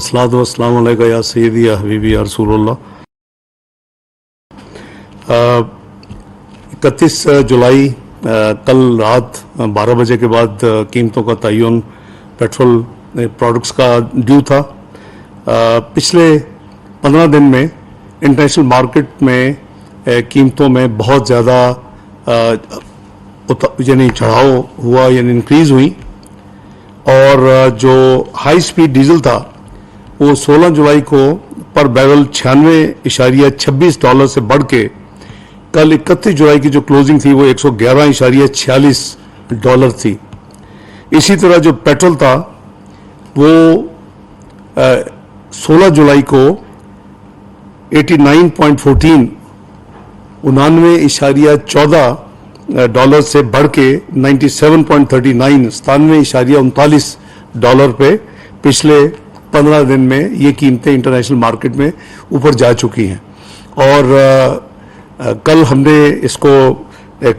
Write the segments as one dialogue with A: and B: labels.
A: अस्सलातु वस्सलामु अलैका या सय्यदी या हबीबी या रसूलुल्लाह। 31 जुलाई कल रात 12 बजे के बाद कीमतों का तयन पेट्रोल प्रोडक्ट्स का ड्यू था। पिछले 15 दिन में इंटरनेशनल मार्केट में कीमतों में बहुत ज़्यादा यानी चढ़ाव हुआ, यानी इंक्रीज़ हुई, और जो हाई स्पीड डीजल था वो 16 जुलाई को पर बैरल $96.26 से बढ़ के कल 31 जुलाई की जो क्लोजिंग थी वो $111.46 थी। इसी तरह जो पेट्रोल था वो 16 जुलाई को 89.14 $99.14 से बढ़ के 97.39 $97.39 पे पिछले 15 दिन में ये कीमतें इंटरनेशनल मार्केट में ऊपर जा चुकी हैं। और कल हमने इसको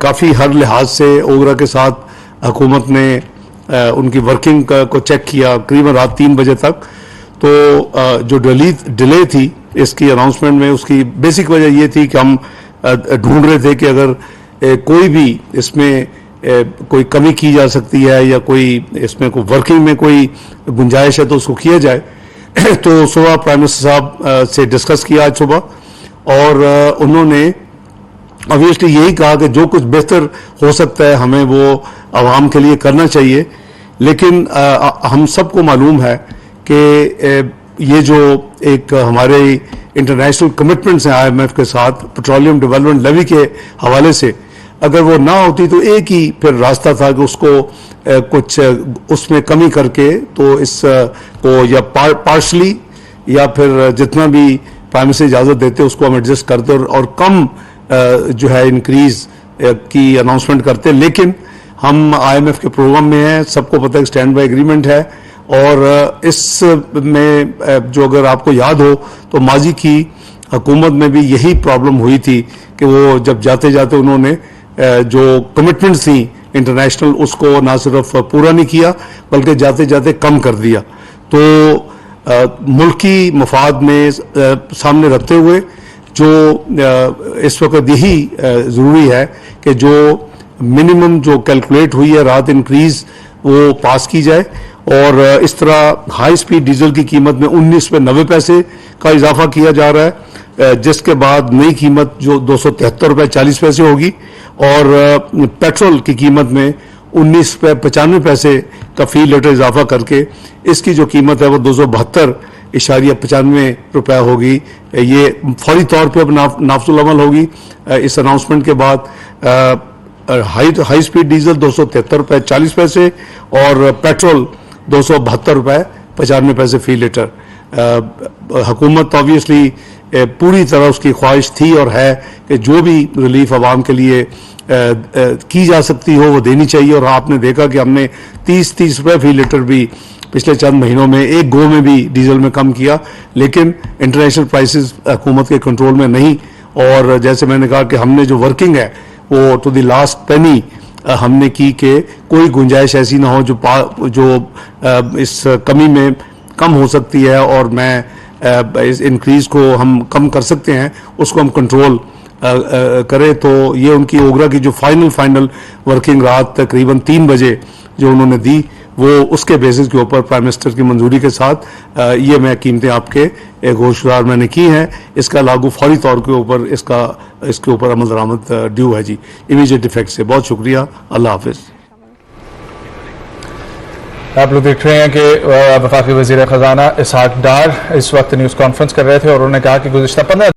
A: काफ़ी हर लिहाज से ओगरा के साथ हुकूमत ने उनकी वर्किंग को चेक किया करीबन रात 3 बजे तक। तो जो डिले थी इसकी अनाउंसमेंट में, उसकी बेसिक वजह ये थी कि हम ढूंढ रहे थे कि अगर कोई भी इसमें कोई कमी की जा सकती है या कोई इसमें कोई वर्किंग में कोई गुंजाइश है तो उसको किया जाए। तो सुबह प्राइम मिनिस्टर साहब से डिस्कस किया आज सुबह, और उन्होंने ऑब्वियसली यही कहा कि जो कुछ बेहतर हो सकता है हमें वो आवाम के लिए करना चाहिए। लेकिन हम सबको मालूम है कि ये जो एक हमारे इंटरनेशनल कमिटमेंट्स हैं IMF के साथ पेट्रोलियम डेवलपमेंट लेवी के हवाले से, अगर वो ना होती तो एक ही फिर रास्ता था कि उसको कुछ उसमें कमी करके तो इस को या पार्शली या फिर जितना भी प्राइम मिनिस्टर इजाज़त देते उसको हम एडजस्ट करते और कम जो है इंक्रीज की अनाउंसमेंट करते। लेकिन हम IMF के प्रोग्राम में हैं, सबको पता है स्टैंड बाय एग्रीमेंट है, और इसमें जो अगर आपको याद हो तो माजी की हुकूमत में भी यही प्रॉब्लम हुई थी कि वो जब जाते जाते उन्होंने जो कमिटमेंट्स थी इंटरनेशनल उसको ना सिर्फ पूरा नहीं किया बल्कि जाते जाते कम कर दिया। तो मुल्की मफाद में सामने रखते हुए जो इस वक्त यही ज़रूरी है कि जो मिनिमम जो कैलकुलेट हुई है रात इंक्रीज़ वो पास की जाए। और इस तरह हाई स्पीड डीजल की कीमत में 19 पे 90 पैसे का इजाफा किया जा रहा है, जिसके बाद नई कीमत जो $273.40 होगी, और पेट्रोल की कीमत में 19 पे 95 पैसे का फी लीटर इजाफा करके इसकी जो कीमत है वो $272.95 होगी। ये फौरी तौर पे अब नाफजुल अमल होगी इस अनाउंसमेंट के बाद। हाई स्पीड डीजल $273.40 और पेट्रोल $272.95 फी लीटर। हुकूमत ऑब्वियसली पूरी तरह उसकी ख्वाहिश थी और है कि जो भी रिलीफ आवाम के लिए की जा सकती हो वो देनी चाहिए। और आपने देखा कि हमने 30 रुपये फी लीटर भी पिछले चंद महीनों में एक गो में भी डीजल में कम किया, लेकिन इंटरनेशनल प्राइसेस हुकूमत के कंट्रोल में नहीं। और जैसे मैंने कहा कि हमने जो वर्किंग है वो टू द लास्ट पेनी हमने की कि कोई गुंजाइश ऐसी ना हो जो इस कमी में कम हो सकती है, और मैं इस इंक्रीज़ को हम कम कर सकते हैं उसको हम कंट्रोल करें। तो ये उनकी ओगरा की जो फाइनल वर्किंग रात तकरीबन 3 बजे जो उन्होंने दी वो उसके बेसिस के ऊपर प्राइम मिनिस्टर की मंजूरी के साथ ये मैं कीमतें आपके गोशवार मैंने की हैं। इसका लागू फौरी तौर के ऊपर इसके ऊपर अमल दरामद ड्यू है जी, इमीडिएट इफेक्ट से। बहुत शुक्रिया, अल्लाह हाफिज़।
B: आप लोग देख रहे हैं कि वफाकी वज़ीर ख़ज़ाना इसहाक डार इस वक्त न्यूज़ कॉन्फ्रेंस कर रहे थे और उन्होंने कहा कि गुज़िश्ता 15